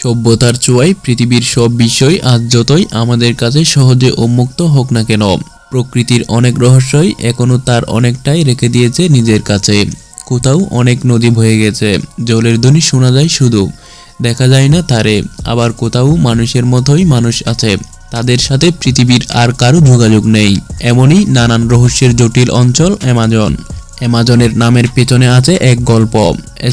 সভ্যতার ছোঁয়ায় পৃথিবীর সব বিষয় আজ যতই আমাদের কাছে সহজে উন্মুক্ত হোক না কেন, প্রকৃতির অনেক রহস্যই এখনো তার অনেকটাই রেখে দিয়েছে নিজের কাছে। কোথাও অনেক নদী বয়ে গেছে, জলের ধ্বনি শোনা যায় শুধু, দেখা যায় না তারে। আবার কোথাও মানুষের মতোই মানুষ আছে, তাদের সাথে পৃথিবীর আর কারো যোগাযোগ নেই। এমনই নানান রহস্যের জটিল অঞ্চল অ্যামাজন। অ্যামাজনের নামের পেছনে আছে এক গল্প।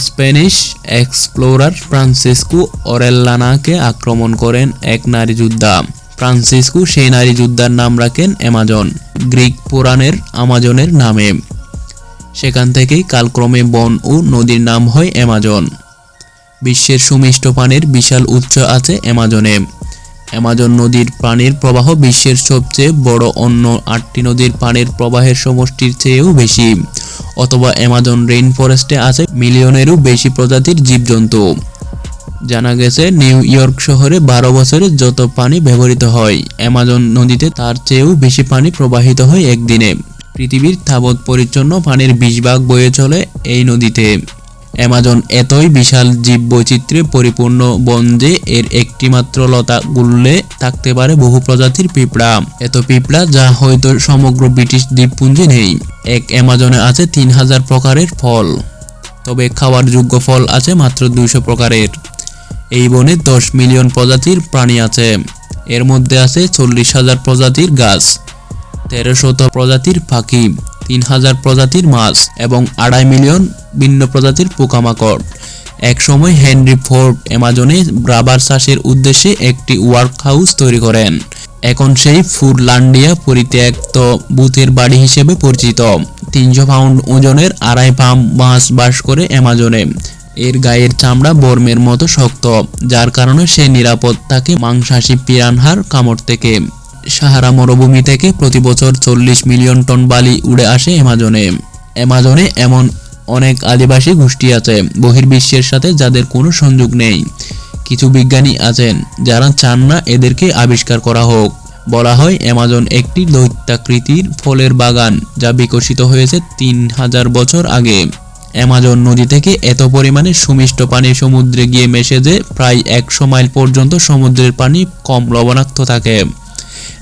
স্প্যানিশ এক্সপ্লোরার ফ্রান্সিসকো অরেল্লানাকে আক্রমণ করেন এক নারী যোদ্ধা। ফ্রান্সিসকো সেই নারী যোদ্ধার নাম রাখেন অ্যামাজন, গ্রিক পুরাণের আমাজনের নামে। সেখান থেকেই কালক্রমে বন ও নদীর নাম হয় অ্যামাজন। বিশ্বের সুমিষ্ট পানির বিশাল উৎস আছে অ্যামাজনে। অ্যামাজন নদীর পানির প্রবাহ বিশ্বের সবচেয়ে বড় অন্য 8টি নদীর পানির প্রবাহের সমষ্টির চেয়েও বেশি। অথবা অ্যামাজন রেইন ফরেস্টে আছে মিলিয়নেরও বেশি প্রজাতির জীবজন্তু। জানা গেছে নিউ ইয়র্ক শহরে 12 বছরে যত পানি ব্যবহৃত হয়, অ্যামাজন নদীতে তার চেয়েও বেশি পানি প্রবাহিত হয় একদিনে। পৃথিবীর তাবৎ পরিচ্ছন্ন পানির 20 ভাগ বয়ে চলে এই নদীতে। অ্যামাজন এতই বিশাল জীব বৈচিত্র্যে পরিপূর্ণ বন যে এর একটি মাত্র লতা গুললে থাকতে পারে বহু প্রজাতির পিঁপড়া। এত পিঁপড়া যা হয়তো সমগ্র ব্রিটিশ দ্বীপপুঞ্জে নেই। এক অ্যামাজনে আছে 3000 প্রকারের ফল, তবে খাওয়ার যোগ্য ফল আছে মাত্র 200 প্রকারের। এই বনে 10 মিলিয়ন প্রজাতির প্রাণী আছে। এর মধ্যে আছে 40,000 প্রজাতির গাছ, 1300 প্রজাতির পাখি, 3000 প্রজাতির মাছ এবং 2.5 মিলিয়ন ভিন্ন প্রজাতির পোকামাকড়। এক সময় হেনরি ফোর্ড অ্যামাজনে রাবার চাষের উদ্দেশ্যে একটি ওয়ার্ক হাউস তৈরি করেন। এখন সেই ফুরলান্ডিয়া পরিত্যক্ত ভূতের বাড়ি হিসেবে পরিচিত। 300 পাউন্ড ওজনের 2.5 পাম মাছ বাস করে অ্যামাজনে। এর গায়ের চামড়া বর্মের মতো শক্ত, যার কারণে সে নিরাপদ থাকে মাংসাশী পিরানহার কামড় থেকে। সাহারা মরুভূমি থেকে প্রতি বছর 40 মিলিয়ন টন বালি উড়ে আসে অ্যামাজনে। অ্যামাজনে এমন অনেক আদিবাসী গোষ্ঠী আছে বহির্বিশ্বের সাথে যাদের কোনো সংযোগ নেই। কিছু বিজ্ঞানী আছেন যারা চান না এদেরকে আবিষ্কার করা হোক। বলা হয় অ্যামাজন একটি দৈত্যাকৃতির ফলের বাগান যা বিকশিত হয়েছে 3000 বছর আগে। অ্যামাজন নদী থেকে এত পরিমাণে সুমিষ্ট পানি সমুদ্রে গিয়ে মেশে যে প্রায় 100 মাইল পর্যন্ত সমুদ্রের পানি কম লবণাক্ত থাকে।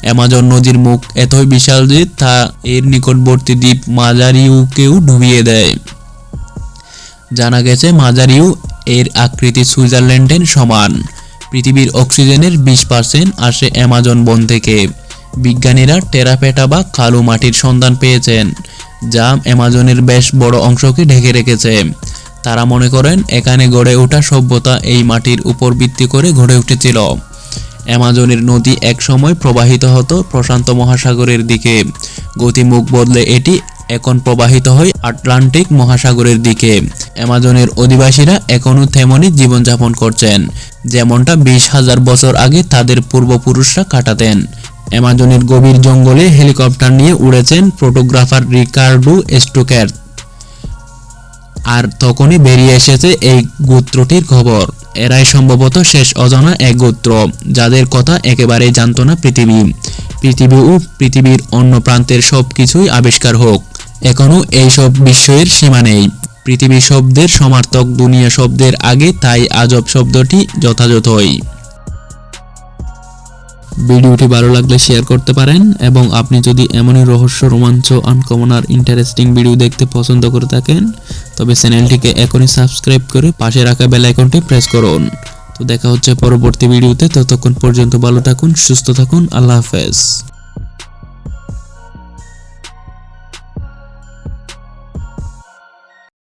অ্যামাজন নদীর মুখ এতই বিশাল যে তা এর নিকটবর্তী দ্বীপ মাজারিউকেও ডুবিয়ে দেয়। জানা গেছে মাজারিউ এর আকৃতি সুইজারল্যান্ডের সমান। পৃথিবীর অক্সিজেনের 20% আসে অ্যামাজন বন থেকে। বিজ্ঞানীরা টেরাপেটা বা কালো মাটির সন্ধান পেয়েছেন, যা অ্যামাজনের বেশ বড় অংশকে ঢেকে রেখেছে। তারা মনে করেন এখানে গড়ে ওঠা সভ্যতা এই মাটির উপর ভিত্তি করে গড়ে উঠেছিল। অ্যামাজনের নদী এক সময় প্রবাহিত হতো প্রশান্ত মহাসাগরের দিকে। গতিমুখ বদলে এটি এখন প্রবাহিত হয় আটলান্টিক মহাসাগরের দিকে। অ্যামাজনের অধিবাসীরা এখনও তেমনই জীবনযাপন করছেন যেমনটা 20,000 বছর আগে তাদের পূর্বপুরুষরা কাটাতেন। অ্যামাজনের গভীর জঙ্গলে হেলিকপ্টার নিয়ে উড়েছেন ফটোগ্রাফার রিকার্ডো স্টোকার, আর তখনই বেরিয়ে এসেছে এই গোত্রটির খবর। এরাই সম্ভবত শেষ অজানা এক গোত্র, যাদের কথা একেবারেই জানত না পৃথিবী ও পৃথিবীর অন্য প্রান্তের সব কিছুই আবিষ্কার হোক, এখনো এইসব বিস্ময়ের সীমা নেই। পৃথিবী শব্দের সমার্থক দুনিয়া শব্দের আগে, তাই আজব শব্দটি যথাযথই। ভিডিওটি ভালো লাগলে শেয়ার করতে পারেন, এবং আপনি যদি এমনই রহস্য, রোমাঞ্চ, আনকমন আর ইন্টারেস্টিং ভিডিও দেখতে পছন্দ করে থাকেন তবে চ্যানেলটিকে এখনই সাবস্ক্রাইব করে পাশে রাখা বেল আইকনটি প্রেস করুন। তো দেখা হচ্ছে পরবর্তী ভিডিওতে। ততক্ষণ পর্যন্ত ভালো থাকুন, সুস্থ থাকুন, আল্লাহ হাফেজ।